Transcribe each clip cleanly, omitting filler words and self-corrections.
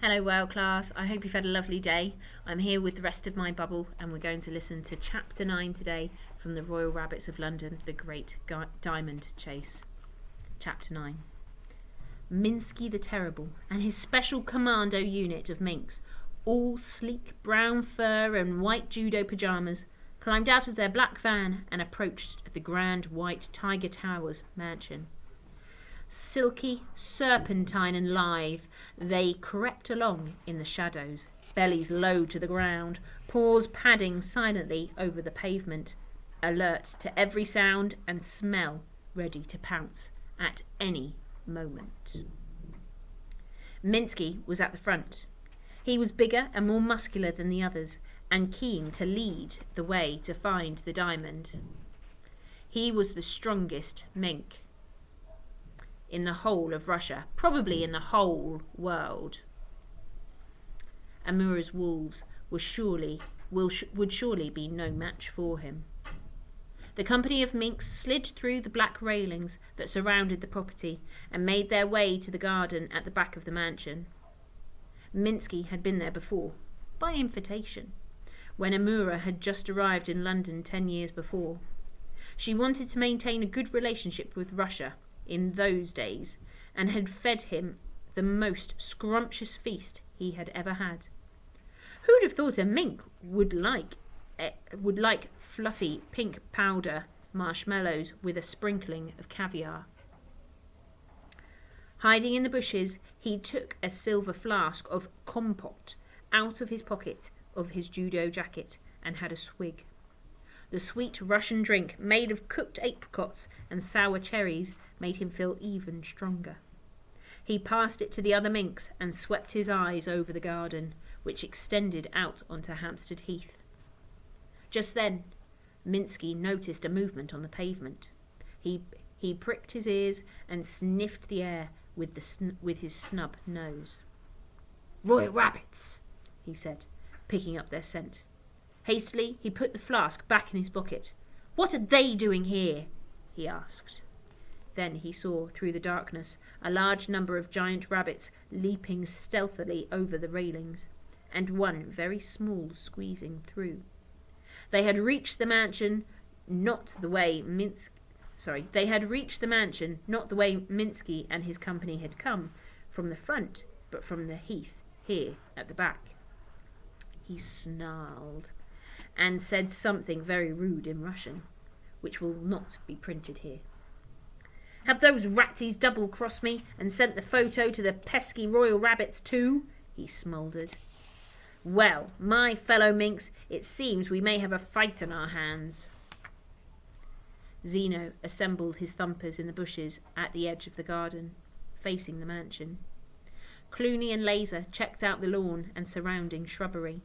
Hello, World Class. I hope you've had a lovely day. I'm here with the rest of my bubble, and we're going to listen to Chapter 9 today from the Royal Rabbits of London, The Great Diamond Chase. Chapter 9. Minsky the Terrible and his special commando unit of minks, all sleek brown fur and white judo pyjamas, climbed out of their black van and approached the grand white Tiger Towers mansion. Silky, serpentine and lithe, they crept along in the shadows, bellies low to the ground, paws padding silently over the pavement, alert to every sound and smell, ready to pounce at any moment. Minsky was at the front. He was bigger and more muscular than the others, and keen to lead the way to find the diamond. He was the strongest mink in the whole of Russia, probably in the whole world. Amura's wolves would surely be no match for him. The company of minks slid through the black railings that surrounded the property and made their way to the garden at the back of the mansion. Minsky had been there before, by invitation, when Amura had just arrived in London 10 years before. She wanted to maintain a good relationship with Russia in those days, and had fed him the most scrumptious feast he had ever had. Who'd have thought a mink would like fluffy pink powder marshmallows with a sprinkling of caviar? Hiding in the bushes, he took a silver flask of compote out of his pocket of his judo jacket and had a swig. The sweet Russian drink, made of cooked apricots and sour cherries, made him feel even stronger. He passed it to the other minks and swept his eyes over the garden, which extended out onto Hampstead Heath. Just then, Minsky noticed a movement on the pavement. He pricked his ears and sniffed the air with his snub nose. "Royal rabbits," he said, picking up their scent. Hastily, he put the flask back in his pocket. "What are they doing here?" he asked. Then he saw, through the darkness, a large number of giant rabbits leaping stealthily over the railings, and one very small squeezing through. They had reached the mansion not the way Minsky and his company had come, from the front, but from the heath here at the back. He snarled and said something very rude in Russian, which will not be printed here. "Have those ratsies double-crossed me and sent the photo to the pesky royal rabbits too?" he smouldered. "Well, my fellow minks, it seems we may have a fight on our hands." Zeno assembled his thumpers in the bushes at the edge of the garden, facing the mansion. Clooney and Laser checked out the lawn and surrounding shrubbery.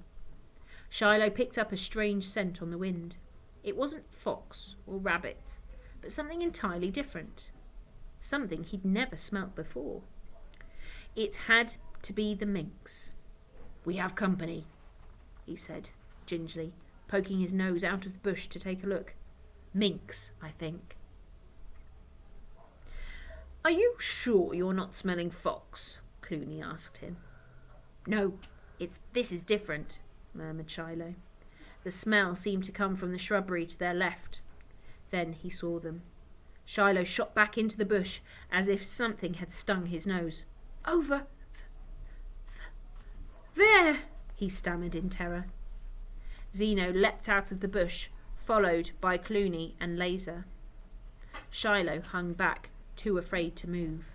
Shiloh picked up a strange scent on the wind. It wasn't fox or rabbit, but something entirely different. Something he'd never smelt before. It had to be the minks. "We have company," he said, gingerly, poking his nose out of the bush to take a look. "Minks, I think." "Are you sure you're not smelling fox?" Clooney asked him. "No, this is different," murmured Shiloh. The smell seemed to come from the shrubbery to their left. Then he saw them. Shiloh shot back into the bush as if something had stung his nose. "Over there," he stammered in terror. Zeno leapt out of the bush, followed by Clooney and Laser. Shiloh hung back, too afraid to move.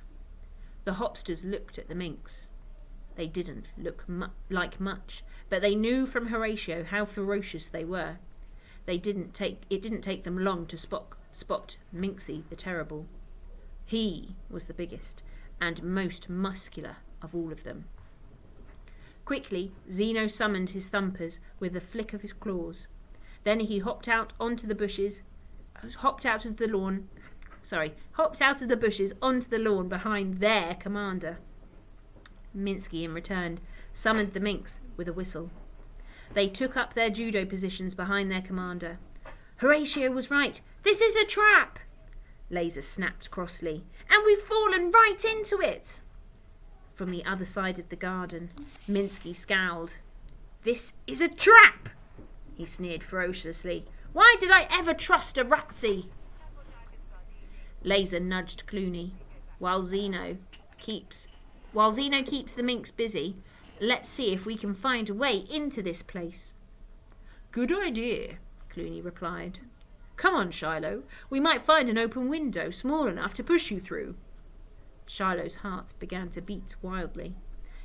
The hopsters looked at the minks. They didn't look like much, but they knew from Horatio how ferocious they were. It didn't take them long to spot Minksy the Terrible. He was the biggest and most muscular of all of them. Quickly, Zeno summoned his thumpers with a flick of his claws. Then he hopped out of the bushes onto the lawn behind their commander. Minsky, in return, summoned the minks with a whistle. They took up their judo positions behind their commander. "Horatio was right. This is a trap!" Laser snapped crossly. "And we've fallen right into it!" from the other side of the garden. Minsky scowled. "This is a trap!" he sneered ferociously. "Why did I ever trust a Ratsy?" Laser nudged Clooney. While Zeno keeps the minx busy, let's see if we can find a way into this place. "Good idea," Clooney replied. "Come on, Shiloh. We might find an open window small enough to push you through." Shiloh's heart began to beat wildly.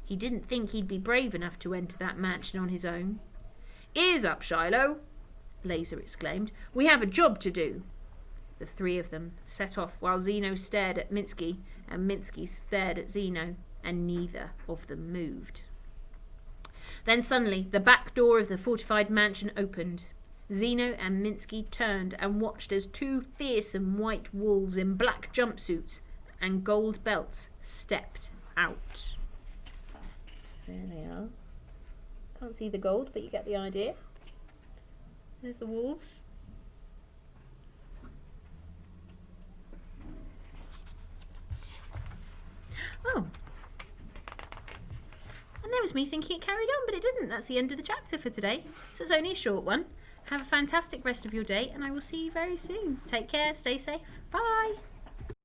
He didn't think he'd be brave enough to enter that mansion on his own. "Ears up, Shiloh!" Laser exclaimed. "We have a job to do." The three of them set off while Zeno stared at Minsky and Minsky stared at Zeno, and neither of them moved. Then suddenly the back door of the fortified mansion opened. Zeno and Minsky turned and watched as two fearsome white wolves in black jumpsuits and gold belts stepped out. There they are. Can't see the gold, but you get the idea. There's the wolves. Oh. And there was me thinking it carried on, but it didn't. That's the end of the chapter for today. So it's only a short one. Have a fantastic rest of your day, and I will see you very soon. Take care, stay safe. Bye.